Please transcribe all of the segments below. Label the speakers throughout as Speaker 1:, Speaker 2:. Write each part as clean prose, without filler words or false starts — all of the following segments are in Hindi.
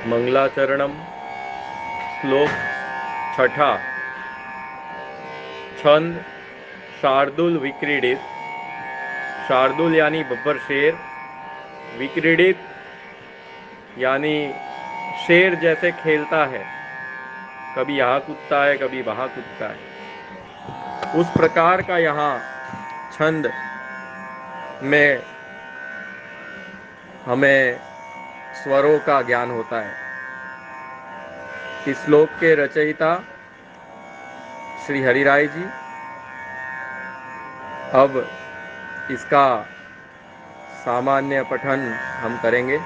Speaker 1: मंगलाचरणम। श्लोक छठा। छंद शार्दुल विक्रीडित। शार्दुल यानी बब्बर शेर, विक्रीडित यानी शेर जैसे खेलता है, कभी यहाँ कूदता है कभी वहाँ कूदता है, उस प्रकार का यहाँ छंद में हमें स्वरों का ज्ञान होता है। इस श्लोक के रचयिता श्री हरिराय जी। अब इसका सामान्य पठन हम करेंगे।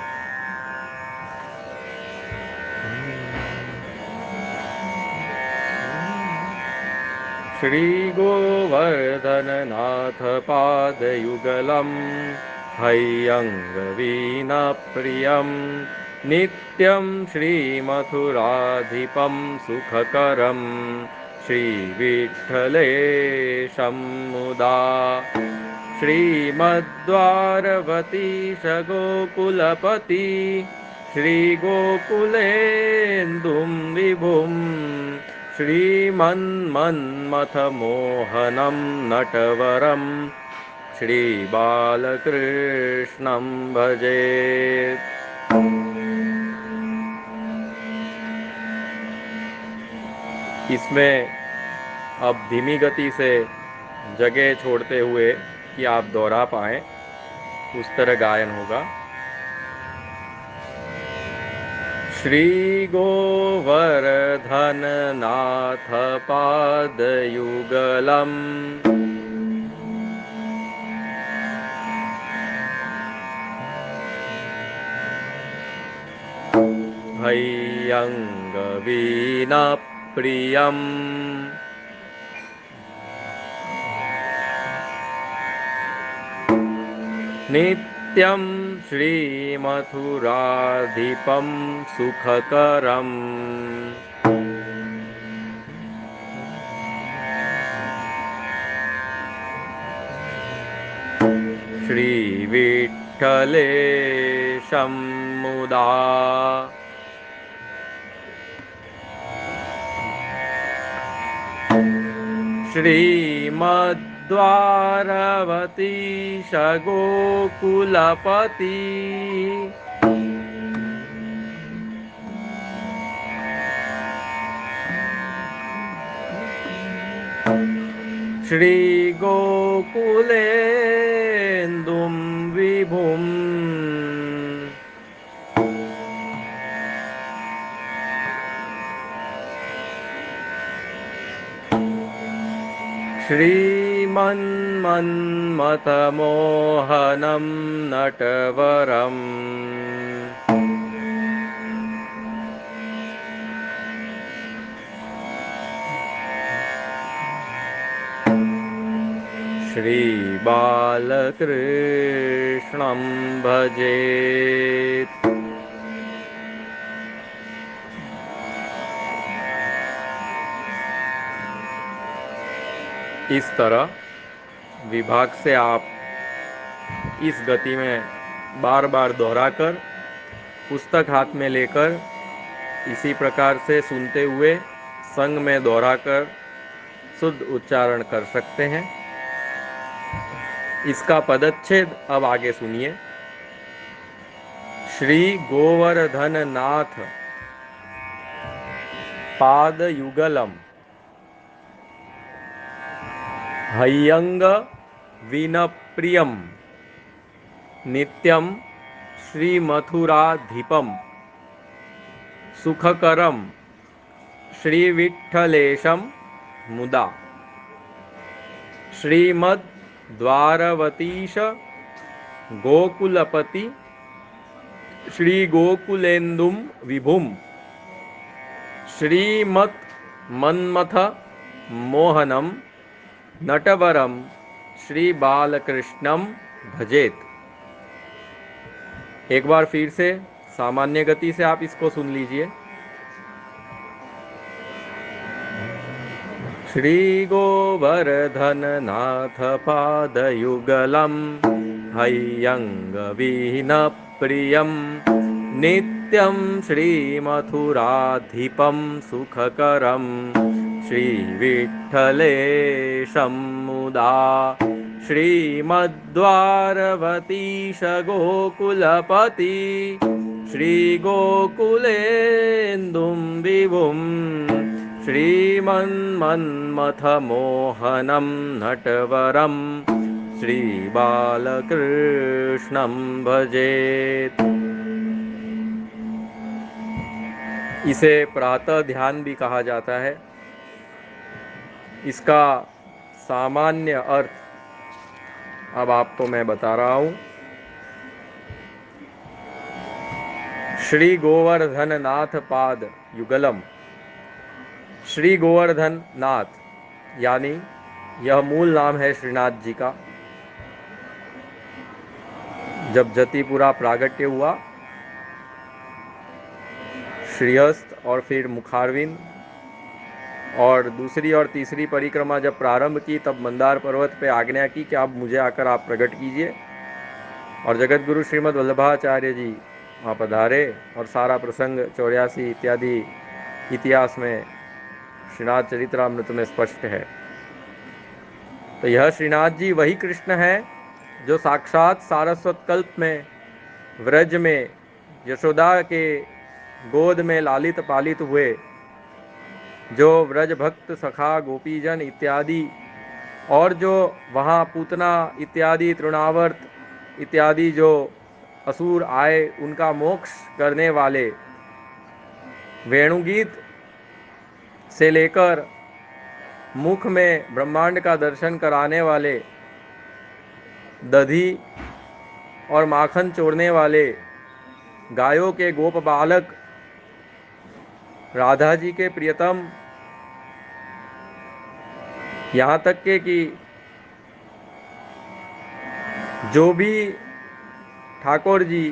Speaker 1: श्री गोवर्धननाथ पादयुगलम् हैयङ्गवीणप्रियं नित्यं श्रीमथुराधिपं सुखकरं श्रीविठ्ठलेशं मुदा। श्रीमद्वारवतीश गोकुलपति श्रीगोकुलेन्दुं विभुं श्रीमन्मन्मथमोहनं नटवरं श्रीबालकृष्णं भजे। इसमें अब धीमी गति से जगह छोड़ते हुए कि आप दोहरा पाएं उस तरह गायन होगा। श्री गोवर्धननाथ पादयुगलम् हैयङ्गवीणप्रियम् नित्यं श्रीमथुराधिपं सुखकरम् श्रीविठ्ठलेशं मुदा। श्रीमद्वारवतीश गोकुलपति श्रीगोकुलेन्दुं विभुं श्रीमन्मन्मथमोहनं नटवरम् श्रीबालकृष्णं भजेत्। इस तरह विभाग से आप इस गति में बार बार दोहराकर पुस्तक हाथ में लेकर इसी प्रकार से सुनते हुए संग में दोहराकर शुद्ध उच्चारण कर सकते हैं। इसका पदच्छेद अब आगे सुनिए। श्री गोवर्धननाथ पादयुगलम् हैयंग वीणप्रियं नित्यं श्रीमथुराधिपं सुखकरं श्रीविठ्ठलेशं मुदा। श्रीमद्वारवतीश गोकुलपति श्रीगोकुलेन्दुं विभुं श्रीमन्मथ मोहनं नटवरम श्री बालकृष्णम भजेत। एक बार फिर से सामान्य गति से आप इसको सुन लीजिए। श्री गोवर्धननाथ पादयुगलम् हय्यङ्गविहीनप्रियं नित्यं श्रीमथुराधिपं सुखकरं श्रीविठ्ठलेशं मुदा श्रीमद्वारवतीश गोकुलपति श्रीगोकुलेन्दुं विभुं श्रीमन्मन्मथमोहनं नटवरं श्रीबालकृष्णं भजेत। इसे प्रातः ध्यान भी कहा जाता है। इसका सामान्य अर्थ अब आपको मैं बता रहा हूँ। श्री गोवर्धन नाथ पाद युगलम। श्री गोवर्धन नाथ यानी यह मूल नाम है श्रीनाथ जी का। जब जतिपुरा प्रागट्य हुआ, श्रीहस्त और फिर मुखारविंद और दूसरी और तीसरी परिक्रमा जब प्रारंभ की, तब मंदार पर्वत पे आज्ञा की कि आप मुझे आकर आप प्रकट कीजिए। और जगत गुरु श्रीमद् वल्लभाचार्य जी वहाँ पधारे और सारा प्रसंग 84 इत्यादि इतिहास में श्रीनाथ चरित्रामृत में स्पष्ट है। तो यह श्रीनाथ जी वही कृष्ण है जो साक्षात सारस्वत कल्प में व्रज में यशोदा के गोद में लालित पालित हुए, जो व्रज भक्त सखा गोपीजन इत्यादि और जो वहाँ पूतना इत्यादि तृणावर्त इत्यादि जो असुर आए उनका मोक्ष करने वाले, वेणुगीत से लेकर मुख में ब्रह्मांड का दर्शन कराने वाले, दधी और माखन चोरने वाले, गायों के गोप बालक, राधा जी के प्रियतम, यहाँ तक के कि जो भी ठाकुर जी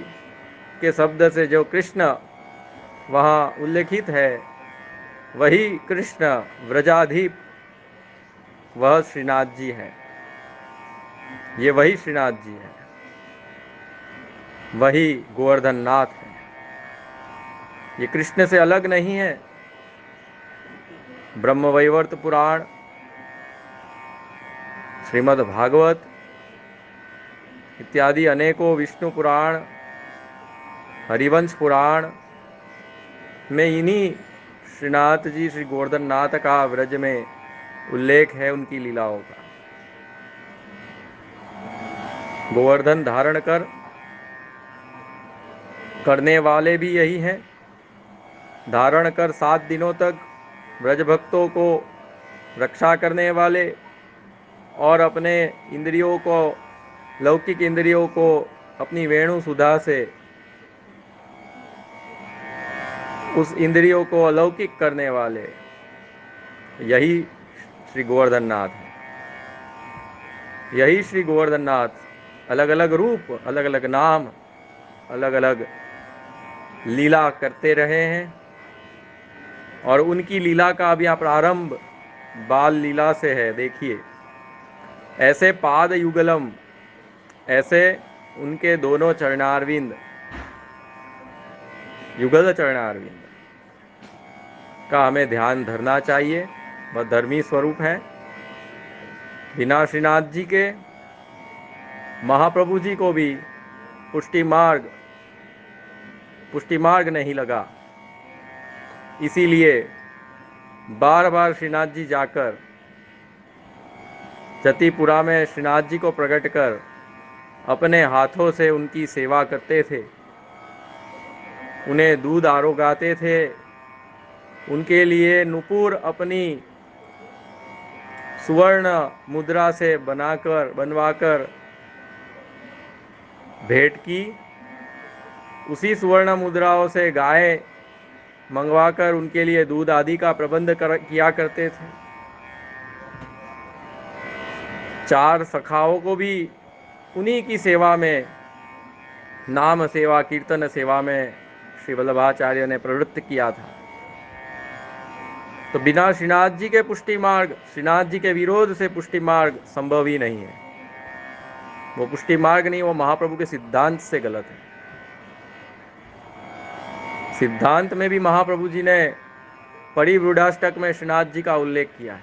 Speaker 1: के शब्द से जो कृष्ण वहाँ उल्लेखित है, वही कृष्ण व्रजाधीप वह श्रीनाथ जी है। ये वही श्रीनाथ जी है, वही गोवर्धन नाथ है। ये कृष्ण से अलग नहीं है। ब्रह्मवैवर्त पुराण, श्रीमद् भागवत इत्यादि अनेकों विष्णु पुराण, हरिवंश पुराण में इन्हीं श्रीनाथ जी श्री गोवर्धन नाथ का व्रज में उल्लेख है, उनकी लीलाओं का। गोवर्धन धारण करने वाले भी यही हैं। धारण कर 7 दिनों तक ब्रज भक्तों को रक्षा करने वाले और अपने इंद्रियों को, लौकिक इंद्रियों को अपनी वेणु सुधा से उस इंद्रियों को अलौकिक करने वाले, यही श्री गोवर्धन नाथ है। यही श्री गोवर्धन नाथ अलग अलग रूप, अलग अलग नाम, अलग अलग लीला करते रहे हैं। और उनकी लीला का अब यहाँ प्रारंभ बाल लीला से है। देखिए, ऐसे पाद युगलम, ऐसे उनके दोनों चरणारविंद, युगल चरणारविंद का हमें ध्यान धरना चाहिए। वह धर्मी स्वरूप है। बिना श्रीनाथ जी के महाप्रभु जी को भी पुष्टि मार्ग नहीं लगा। इसीलिए बार बार श्रीनाथ जी जाकर जतिपुरा में श्रीनाथ जी को प्रकट कर अपने हाथों से उनकी सेवा करते थे, उन्हें दूध आरोगाते थे, उनके लिए नुपुर अपनी सुवर्ण मुद्रा से बनवाकर भेंट की। उसी सुवर्ण मुद्राओं से गाय मंगवाकर उनके लिए दूध आदि का प्रबंध किया करते थे। 4 सखाओं को भी उन्हीं की सेवा में, नाम सेवा, कीर्तन सेवा में श्री वल्लभाचार्य ने प्रवृत्त किया था। तो बिना श्रीनाथ जी के पुष्टि मार्ग, श्रीनाथ जी के विरोध से पुष्टि मार्ग संभव ही नहीं है। वो पुष्टि मार्ग नहीं, वो महाप्रभु के सिद्धांत से गलत है। सिद्धांत में भी महाप्रभु जी ने परिवृढ़ाष्टक में श्रीनाथ जी का उल्लेख किया है।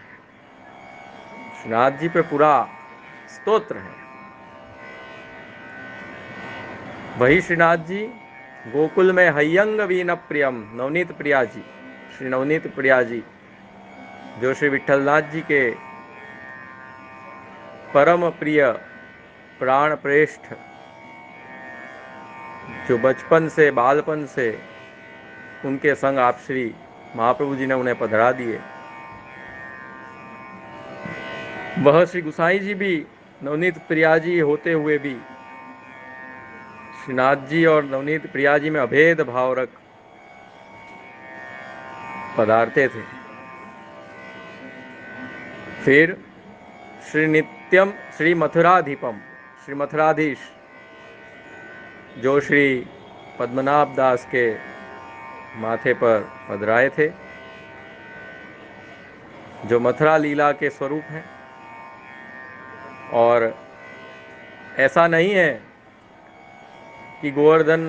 Speaker 1: श्रीनाथ जी पे पूरा स्तोत्र है। वही श्रीनाथ जी गोकुल में हयंग वीन प्रियम नवनीत प्रिया जी, श्री नवनीत प्रिया जी जो श्री विठलनाथ जी के परम प्रिय प्राण प्रेष्ठ, जो बचपन से बालपन से उनके संग आप श्री महाप्रभु जी ने उन्हें पधरा दिए, वह श्री गुसाई जी भी नवनीत प्रिया जी होते हुए भी श्रीनाथ जी और नवनीत प्रिया जी में अभेद भाव रख पधारते थे। फिर श्री नित्यम श्री मथुराधीपम, श्री मथुराधीश जो श्री पद्मनाभ दास के माथे पर पधराए थे, जो मथुरा लीला के स्वरूप हैं। और ऐसा नहीं है कि गोवर्धन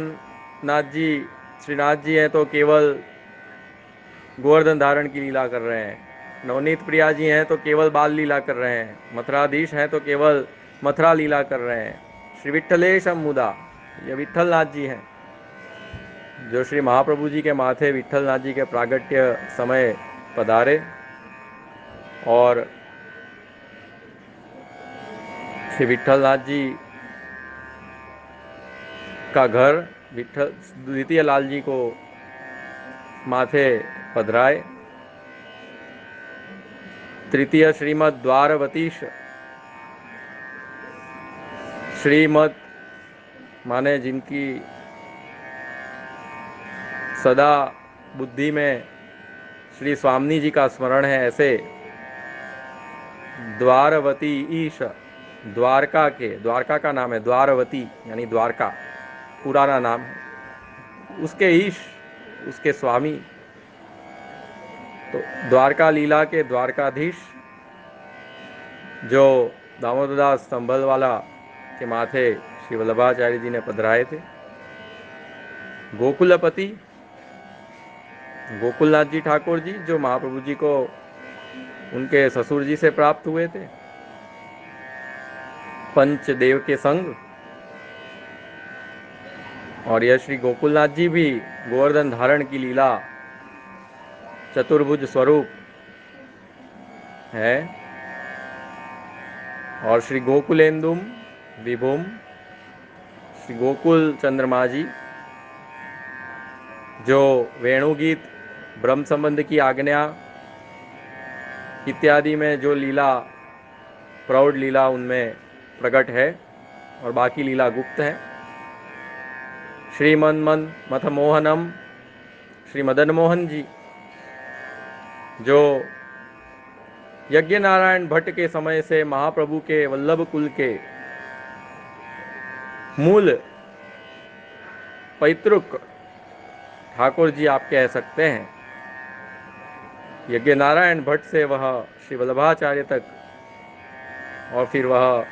Speaker 1: नाथ जी श्रीनाथ जी हैं तो केवल गोवर्धन धारण की लीला कर रहे हैं, नवनीत प्रिया जी हैं तो केवल बाल लीला कर रहे हैं, मथुराधीश हैं तो केवल मथुरा लीला कर रहे हैं। श्री विठ्ठलेशम मुदा, ये विठल नाथ जी हैं जो श्री महाप्रभु जी के माथे विठल नाथ जी के प्रागट्य समय पधारे और श्री विठल नाथ जी का घर विठल द्वितीय लाल जी को माथे पधराए। तृतीय श्रीमद द्वारवतीश, श्रीमद माने जिनकी सदा बुद्धि में श्री स्वामी जी का स्मरण है, ऐसे द्वारवती ईश, द्वारका के, द्वारका का नाम है द्वारवती यानी द्वारका पुराना नाम है, उसके ईश, उसके स्वामी, तो द्वारका लीला के द्वारकाधीश जो दामोदरदास संभल वाला के माथे श्री वल्लभाचार्य जी ने पधराए थे। गोकुलपति गोकुलनाथ जी ठाकुर जी जो महाप्रभु जी को उनके ससुर जी से प्राप्त हुए थे पंचदेव के संग। और यह श्री गोकुलनाथ जी भी गोवर्धन धारण की लीला चतुर्भुज स्वरूप है। और श्री गोकुलेंदुम विभुम, श्री गोकुल चंद्रमा जी जो वेणुगीत, ब्रह्म संबंध की आज्ञा इत्यादि में जो लीला प्रौढ़ लीला उनमें प्रकट है और बाकी लीला गुप्त है। श्री मन मथ मोहनम, श्री मदन मोहन जी जो यज्ञ नारायण भट्ट के समय से महाप्रभु के वल्लभ कुल के मूल पैतृक ठाकुर जी आप कह सकते हैं। यज्ञ नारायण भट्ट से वह श्री वल्लभाचार्य तक और फिर वह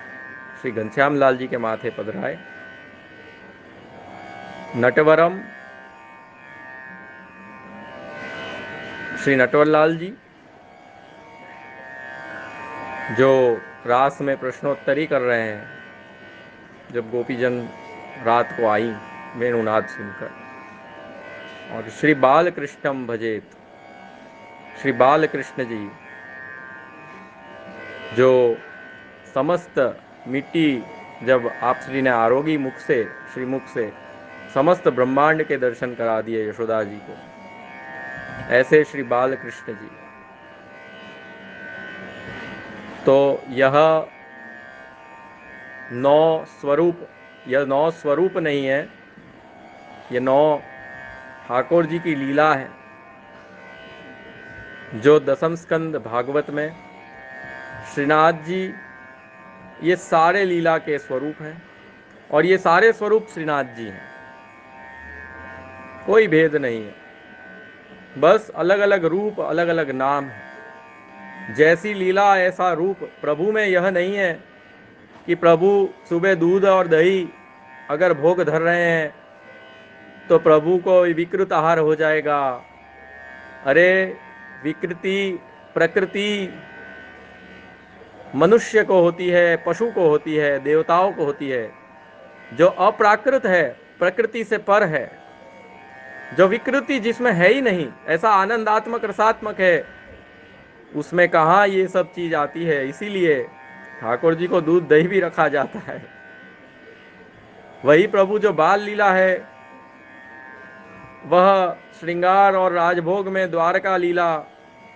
Speaker 1: श्री घनश्याम लाल जी के माथे पधराए। नटवरम श्री नटवर लाल जी जो रास में प्रश्नोत्तरी कर रहे हैं, जब गोपीजन रात को आई वेणुनाद सुनकर। और श्री बाल कृष्णम भजेत, श्री बाल कृष्ण जी जो समस्त मिट्टी जब आप श्री ने आरोगी मुख से, श्री मुख से समस्त ब्रह्मांड के दर्शन करा दिए यशोदा जी को, ऐसे श्री बाल कृष्ण जी। तो यह 9 स्वरूप, यह 9 स्वरूप नहीं है, यह 9 ठाकुर जी की लीला है जो दसम स्कंद भागवत में श्रीनाथ जी ये सारे लीला के स्वरूप हैं और ये सारे स्वरूप श्रीनाथ जी हैं, कोई भेद नहीं है, बस अलग अलग रूप अलग अलग नाम है। जैसी लीला ऐसा रूप। प्रभु में यह नहीं है कि प्रभु सुबह दूध और दही अगर भोग धर रहे हैं तो प्रभु को विकृत आहार हो जाएगा। अरे विकृति प्रकृति मनुष्य को होती है, पशु को होती है, देवताओं को होती है। जो अप्राकृत है, प्रकृति से पर है, जो विकृति जिसमें है ही नहीं, ऐसा आनंदात्मक रसात्मक है, उसमें कहाँ ये सब चीज आती है। इसीलिए ठाकुर जी को दूध दही भी रखा जाता है। वही प्रभु जो बाल लीला है वह श्रृंगार और राजभोग में द्वारका लीला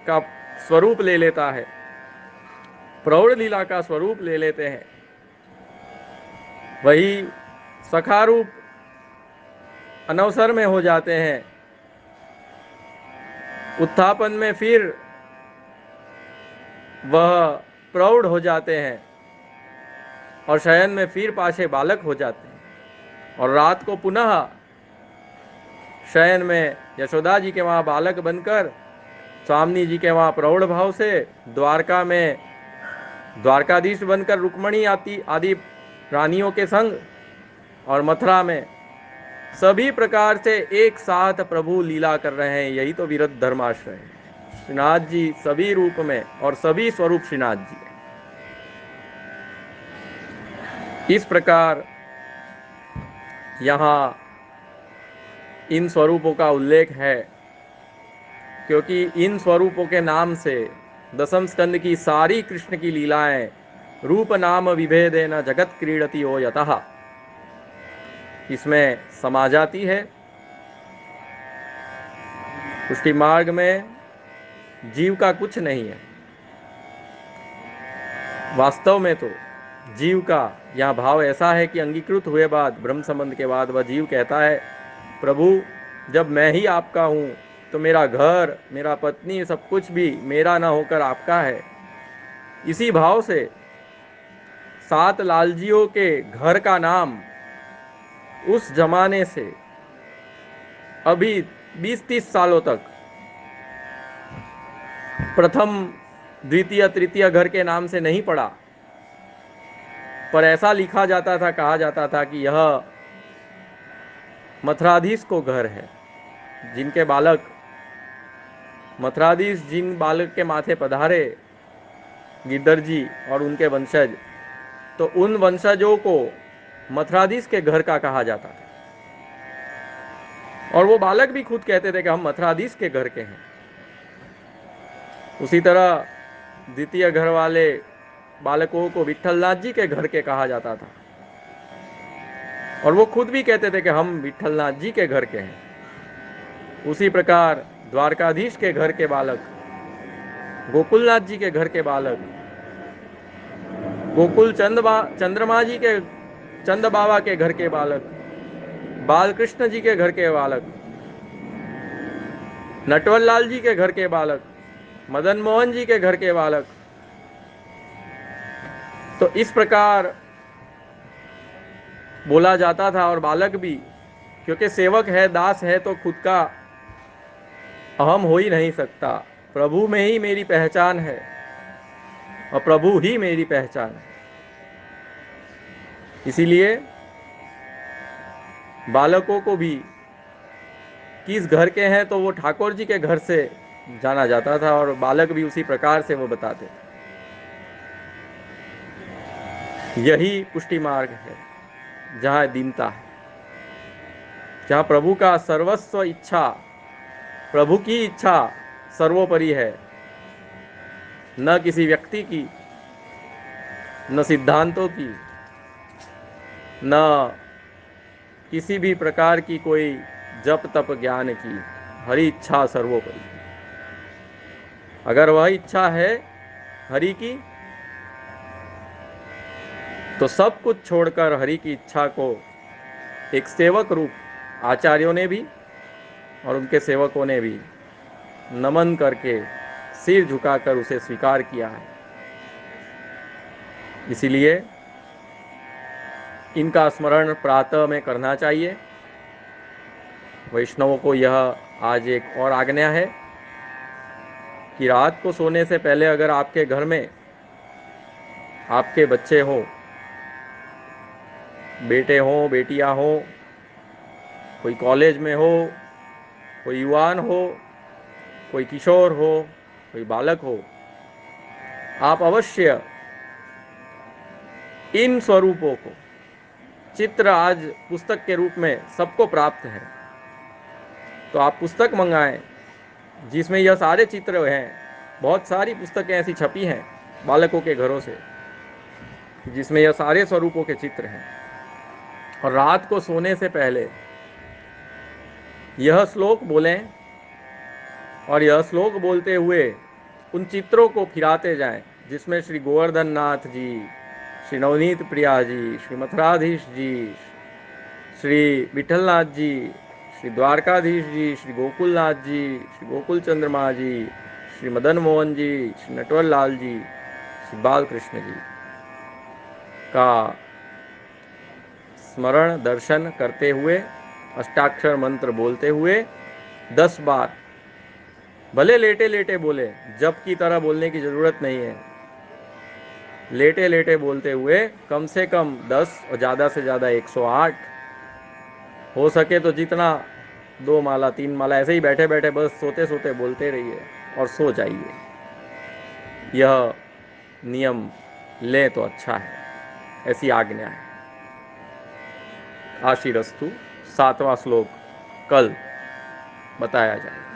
Speaker 1: का स्वरूप ले लेता है, प्रौढ़ लीला का स्वरूप ले लेते हैं। वही सखा रूप अनवसर में हो जाते हैं, उत्थापन में फिर वह प्रौढ़ हो जाते हैं और शयन में फिर पाशे बालक हो जाते हैं। और रात को पुनः शयन में यशोदा जी के वहाँ बालक बनकर स्वामी जी के वहाँ प्रौढ़ भाव से द्वारका में द्वारकाधीश बनकर रुक्मणी आदि रानियों के संग, और मथुरा में सभी प्रकार से एक साथ प्रभु लीला कर रहे हैं। यही तो विरत धर्माश्रय है। श्रीनाथ जी सभी रूप में और सभी स्वरूप श्रीनाथ जी है। इस प्रकार यहाँ इन स्वरूपों का उल्लेख है, क्योंकि इन स्वरूपों के नाम से दसम स्कंद की सारी कृष्ण की लीलाएं रूप नाम विभेदेन जगत क्रीडति ओ यतः इसमें समा जाती है। पुष्टि मार्ग में जीव का कुछ नहीं है। वास्तव में तो जीव का यह भाव ऐसा है कि अंगीकृत हुए बाद, ब्रह्म संबंध के बाद, वह जीव कहता है प्रभु जब मैं ही आपका हूँ तो मेरा घर, मेरा पत्नी, सब कुछ भी मेरा ना होकर आपका है। इसी भाव से 7 लालजियों के घर का नाम उस जमाने से अभी 20-30 सालों तक प्रथम द्वितीय तृतीय घर के नाम से नहीं पड़ा, पर ऐसा लिखा जाता था, कहा जाता था कि यह मथुराधीश को घर है। जिनके बालक मथुराधीश, जिन बालक के माथे पधारे गिरधर जी और उनके वंशज, तो उन वंशजों को मथुराधीश के घर का कहा जाता था। और वो बालक भी खुद कहते थे कि हम मथुराधीश के घर के हैं। उसी तरह द्वितीय घर वाले बालकों को विट्ठलनाथ जी के घर के कहा जाता था, और वो खुद भी कहते थे कि हम विट्ठलनाथ जी के घर के हैं। उसी प्रकार द्वारकाधीश के घर के बालक, गोकुलनाथ जी के घर के बालक, गोकुल चंद्रमा जी के चंद बाबा के घर के बालक, बालकृष्ण जी के घर के बालक, नटवर लाल जी के घर के बालक, मदन मोहन जी के घर के बालक। तो इस प्रकार बोला जाता था। और बालक भी, क्योंकि सेवक है, दास है, तो खुद का अहम हो ही नहीं सकता। प्रभु में ही मेरी पहचान है और प्रभु ही मेरी पहचान है। इसीलिए बालकों को भी किस घर के हैं तो वो ठाकुर जी के घर से जाना जाता था, और बालक भी उसी प्रकार से वो बताते थे। यही पुष्टि मार्ग है, जहाँ दीनता है, जहाँ प्रभु का सर्वस्व इच्छा, प्रभु की इच्छा सर्वोपरि है, न किसी व्यक्ति की, न सिद्धांतों की, न किसी भी प्रकार की कोई जप तप ज्ञान की। हरि इच्छा सर्वोपरि। अगर वह इच्छा है हरि की, तो सब कुछ छोड़कर हरि की इच्छा को एक सेवक रूप आचार्यों ने भी और उनके सेवकों ने भी नमन करके, सिर झुकाकर उसे स्वीकार किया है। इसीलिए इनका स्मरण प्रातः में करना चाहिए। वैष्णवों को यह आज एक और आज्ञा है कि रात को सोने से पहले अगर आपके घर में आपके बच्चे हों बेटे हों, बेटियां हों, कोई कॉलेज में हो, कोई युवान हो, कोई किशोर हो, कोई बालक हो, आप अवश्य इन स्वरूपों को, चित्र आज पुस्तक के रूप में सबको प्राप्त है, तो आप पुस्तक मंगाएं जिसमें यह सारे चित्र हैं। बहुत सारी पुस्तकें ऐसी छपी हैं बालकों के घरों से जिसमें यह सारे स्वरूपों के चित्र हैं। और रात को सोने से पहले यह श्लोक बोलें और यह श्लोक बोलते हुए उन चित्रों को फिराते जाएं जिसमें श्री गोवर्धन नाथ जी, श्री नवनीत प्रिया जी, श्री मथुराधीश जी, श्री विठलनाथ जी, श्री द्वारकाधीश जी, श्री गोकुलनाथ जी, श्री गोकुल चंद्रमा जी, श्री मदन मोहन जी, श्री नटवर लाल जी, श्री बाल कृष्ण जी का स्मरण दर्शन करते हुए, अष्टाक्षर मंत्र बोलते हुए 10 बार, भले लेटे लेटे बोले, जप की तरह बोलने की जरूरत नहीं है, लेटे लेटे बोलते हुए कम से कम 10 और ज़्यादा से ज़्यादा 108, हो सके तो जितना 2 माला 3 माला, ऐसे ही बैठे बैठे बस सोते सोते बोलते रहिए और सो जाइए। यह नियम लें तो अच्छा है, ऐसी आज्ञा है। आशीरस्तु। 7वां श्लोक कल बताया जाए।